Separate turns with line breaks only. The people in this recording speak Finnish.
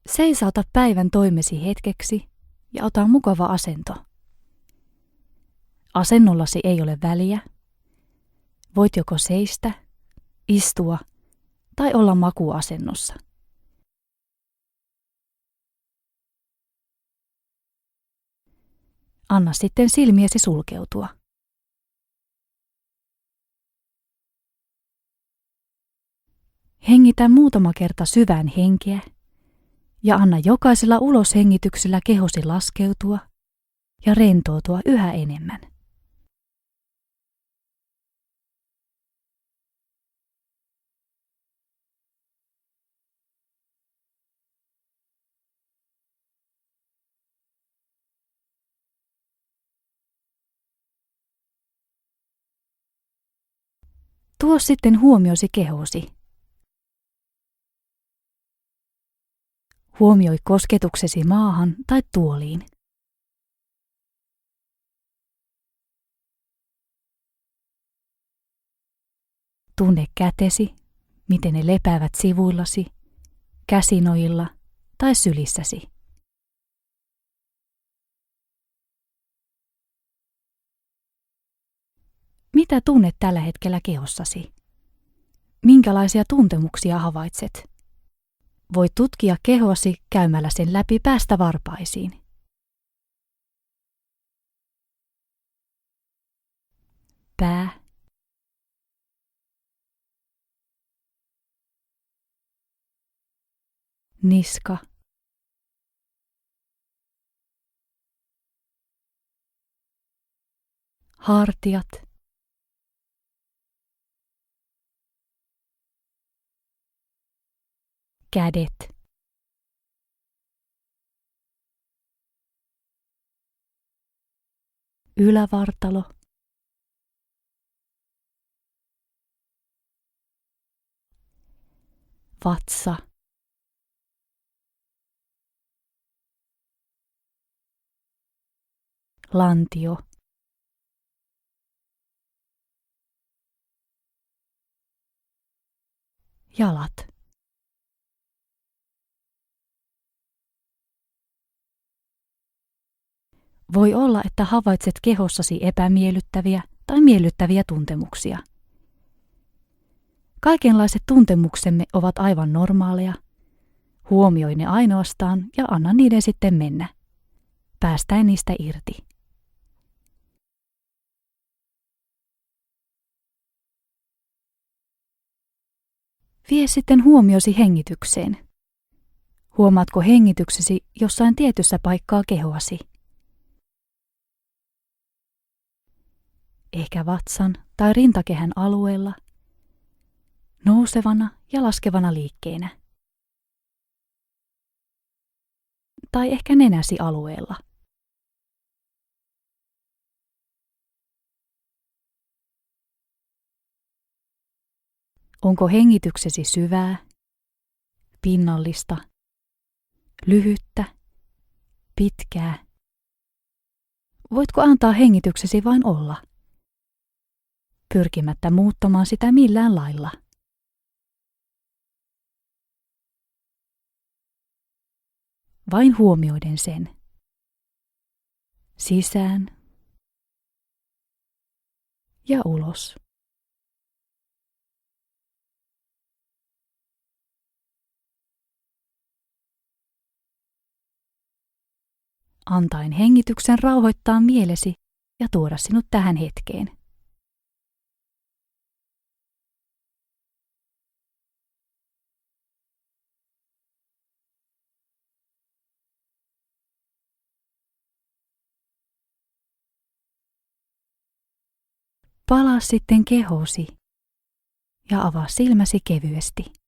Seisauta päivän toimesi hetkeksi ja ota mukava asento. Asennollasi ei ole väliä. Voit joko seistä, istua tai olla makuuasennossa. Anna sitten silmiesi sulkeutua. Hengitä muutama kerta syvään henkeä ja anna jokaisella uloshengityksellä kehosi laskeutua ja rentoutua yhä enemmän. Tuo sitten huomiosi kehosi. Huomioi kosketuksesi maahan tai tuoliin. Tunne kätesi, miten ne lepäävät sivuillasi, käsinojilla tai sylissäsi. Mitä tunnet tällä hetkellä kehossasi? Minkälaisia tuntemuksia havaitset? Voit tutkia kehoasi käymällä sen läpi päästä varpaisiin. Pää. Niska. Hartiat. Kädet. Ylävartalo. Vatsa. Lantio. Jalat. Voi olla, että havaitset kehossasi epämiellyttäviä tai miellyttäviä tuntemuksia. Kaikenlaiset tuntemuksemme ovat aivan normaaleja. Huomioi ne ainoastaan ja anna niiden sitten mennä, päästäen niistä irti. Vie sitten huomiosi hengitykseen. Huomaatko hengityksesi jossain tietyssä paikkaa kehoasi? Ehkä vatsan tai rintakehän alueella, nousevana ja laskevana liikkeenä. Tai ehkä nenäsi alueella. Onko hengityksesi syvää, pinnallista, lyhyttä, pitkää? Voitko antaa hengityksesi vain olla, pyrkimättä muuttamaan sitä millään lailla? Vain huomioiden sen. Sisään ja ulos. Antaen hengityksen rauhoittaa mielesi ja tuoda sinut tähän hetkeen. Palaa sitten kehoosi ja avaa silmäsi kevyesti.